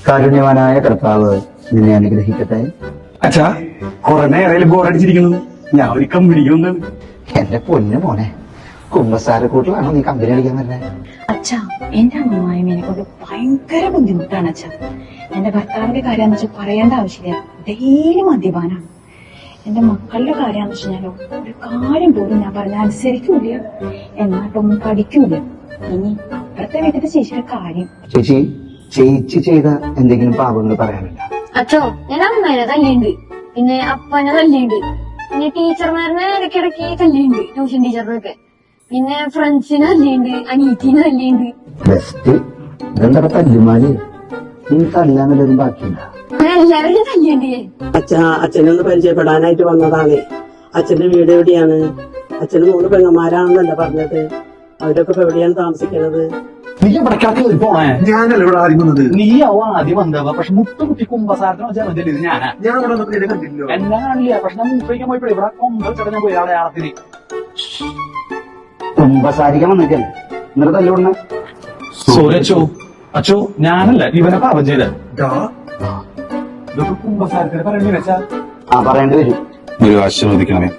കാരുണ്യവാനായ കർത്താവ് നിന്നെ അനുഗ്രഹിക്കട്ടെ. അച്ഛാ, കുറെ നേരം ബോറടിച്ചിരിക്കുന്നു. ഞാൻ ഒരു കമ്പനിക്ക് വന്നത്. എന്റെ പൊന്നു മോനെ, കുമ്പസാരക്കൂട്ടിലാണോ നീ കമ്പനി അടിക്കാൻ വരുന്നത്? അച്ഛാ, എന്റെ അമ്മമായും എന്നെ കൊണ്ട് ഭയങ്കര ബുദ്ധിമുട്ടാണ് അച്ഛാ. എന്റെ ഭർത്താവിന്റെ കാര്യമെന്ന് വെച്ചാൽ പറയേണ്ട ആവശ്യമില്ല, ഡെയിലി മദ്യപാനാണ്. എന്റെ മക്കളുടെ കാര്യമെന്ന് വെച്ചാൽ ഒരു കാര്യം പോലും ഞാൻ പറഞ്ഞ അനുസരിക്കൂല, എന്നാട്ടൊന്നും പഠിക്കൂല. ഇനി അപ്പുറത്തെ വീട്ടിലെ ചേച്ചിയുടെ കാര്യം. ചേച്ചി ചെയ്ത എന്തെങ്കിലും പാപങ്ങൾ പറയാനില്ല? അച്ഛോ, ഞാൻ അമ്മേനെ തല്ലിയുണ്ട്, പിന്നെ അപ്പനെ തല്ലിയുണ്ട്, പിന്നെ ടീച്ചർമാരനെ ഇടയ്ക്കിടയ്ക്ക് തല്ലിയുണ്ട്, ട്യൂഷൻ ടീച്ചറിനൊക്കെ, പിന്നെ ഫ്രണ്ട്സിനെ തല്ലിയുണ്ട്, അനീറ്റിനെ തല്ലിയുണ്ട്. ബെസ്റ്റ്. ഇതെന്താ തല്ലുമാല്? നീ തല്ലാന്നുള്ളൊരു ബാക്കിയില്ല. എല്ലാവരും തല്ലിയുണ്ട്. അച്ഛനൊന്ന് പരിചയപ്പെടാനായിട്ട് വന്നതാണ്. അച്ഛന്റെ വീട് എവിടെയാണ്? അച്ഛന് 3 പെങ്ങന്മാരാണെന്നല്ല പറഞ്ഞത്. അവരൊക്കെ ഇപ്പൊ എവിടെയാണ് താമസിക്കുന്നത്? നീ ഇവിടെ കയറി പോണേ. ഞാനല്ല ഇവിടെ ആദ്യം വന്നത്. നീയാവോ ആദ്യം വന്നവ. പക്ഷെ മുട്ടുകുത്തി കുമ്പസാരത്തിന് വെച്ചാൽ മതി. ഞാനാ ഞാൻ ഇവിടെ വന്നപ്പോൾ കണ്ടില്ലോ. എല്ലാം കാണില്ല. പക്ഷെ ഞാൻ മുട്ടയ്ക്കാൻ പോയപ്പോഴേ ഇവിടെ കൊമ്പ ചടഞ്ഞ പോയി അടയാളത്തിന് കുമ്പസാരിക്കാൻ വന്നിട്ടല്ലേ എന്നിട്ട് തല്ലുകൊണ്ട? സോറി അച്ചോ. അച്ചോ, ഞാനല്ല, ഇവനെ പാപം ചെയ്ത. ഇതൊക്കെ കുമ്പസാരത്തിന് പറയണ്ടേ വെച്ചാ? പറയേണ്ടി വരും. ഒരു ആശീർവദിക്കണമേ.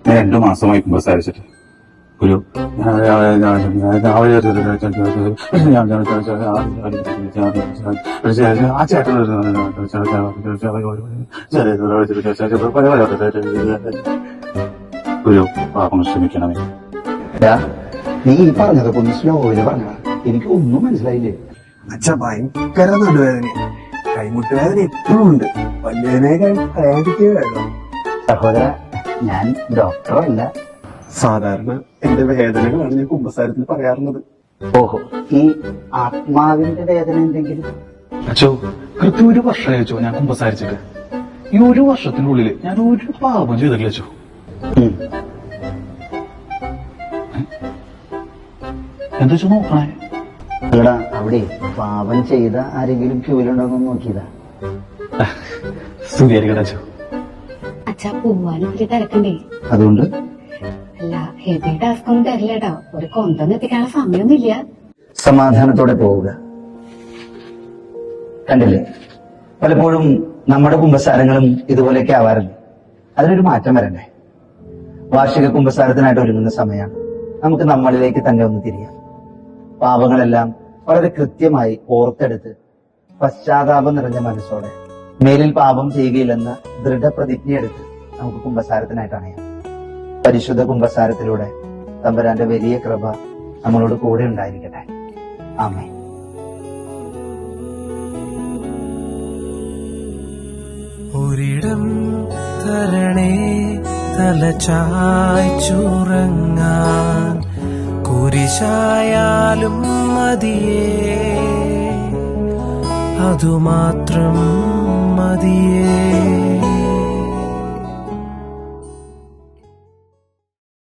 ഞാൻ 2 മാസമായി കുമ്പസാരിച്ചിട്ട്. ഒരു ആ ചേട്ടൻ ഒരു പാപം ക്ഷമിക്കണമേ. നീ ഈ പറഞ്ഞതൊക്കെ ഒന്ന് സ്ലോയില് പറഞ്ഞ, എനിക്ക് ഒന്നും മനസ്സിലായില്ലേ. അച്ഛ, ഭയങ്കര നടുവേദന, കൈമുട്ടുവേദന എപ്പോഴും ഉണ്ട്. വല്യനെ വേണം. സഹോദര, ഞാൻ ഡോക്ടറല്ല. സാധാരണ എന്റെ വേദനകളാണ് ഞാൻ കുമ്പസാരത്തിൽ പറയാറുള്ളത്. ഓഹോ, ഈ ആത്മാവിന്റെ വേദന എന്തെങ്കിലും? അച്ചോ, കൃത്യം 1 വർഷമായി അച്ചോ ഞാൻ കുമ്പസാരിച്ചിട്ട്. ഈ 1 വർഷത്തിനുള്ളിൽ ഞാൻ ഒരു പാപം ചെയ്തിട്ടില്ല അച്ചോ. എന്താ വെച്ചാ നോക്കണേ? എടാ, അവിടെ പാപം ചെയ്ത ആരെങ്കിലും ക്യൂലുണ്ടോന്ന് നോക്കിയതാ. സ്തുതിയായിരിക്കട്ടെ അച്ചോ. അച്ഛാ, പോവാനും ഇത്തിരി തിരക്കണ്ടേ? അതുകൊണ്ട് അല്ല, ഹെവി ടാസ്ക് ഒന്നും തരില്ലേട്ടാ. ഒരു കൊണ്ടൊന്നും എത്തിക്കാനുള്ള സമയമൊന്നുമില്ല. സമാധാനത്തോടെ പോവുക. കണ്ടില്ലേ, പലപ്പോഴും നമ്മുടെ കുമ്പസാരങ്ങളും ഇതുപോലെയൊക്കെ ആവാറില്ല. അതിനൊരു മാറ്റം വരണ്ടേ? വാർഷിക കുമ്പസാരത്തിനായിട്ട് ഒരുങ്ങുന്ന സമയമാണ്. നമുക്ക് നമ്മളിലേക്ക് തന്നെ ഒന്ന് തിരിയാം. പാപങ്ങളെല്ലാം വളരെ കൃത്യമായി ഓർത്തെടുത്ത് പശ്ചാത്താപം നിറഞ്ഞ മനസ്സോടെ മേലിൽ പാപം ചെയ്യുകയില്ലെന്ന ദൃഢപ്രതിജ്ഞയെടുത്ത് നമുക്ക് കുമ്പസാരത്തിനായിട്ട് അണയാം. പരിശുദ്ധ കുമ്പസാരത്തിലൂടെ തമ്പുരാന്റെ വലിയ കൃപ നമ്മളോട് കൂടെ ഉണ്ടായിരിക്കട്ടെ. ആമേൻ. ഒരിടം തരണേ തലചായ്ച്ചുറങ്ങാൻ, കുരിശായാലും മതിയേ, അതുമാത്രം മതിയേ.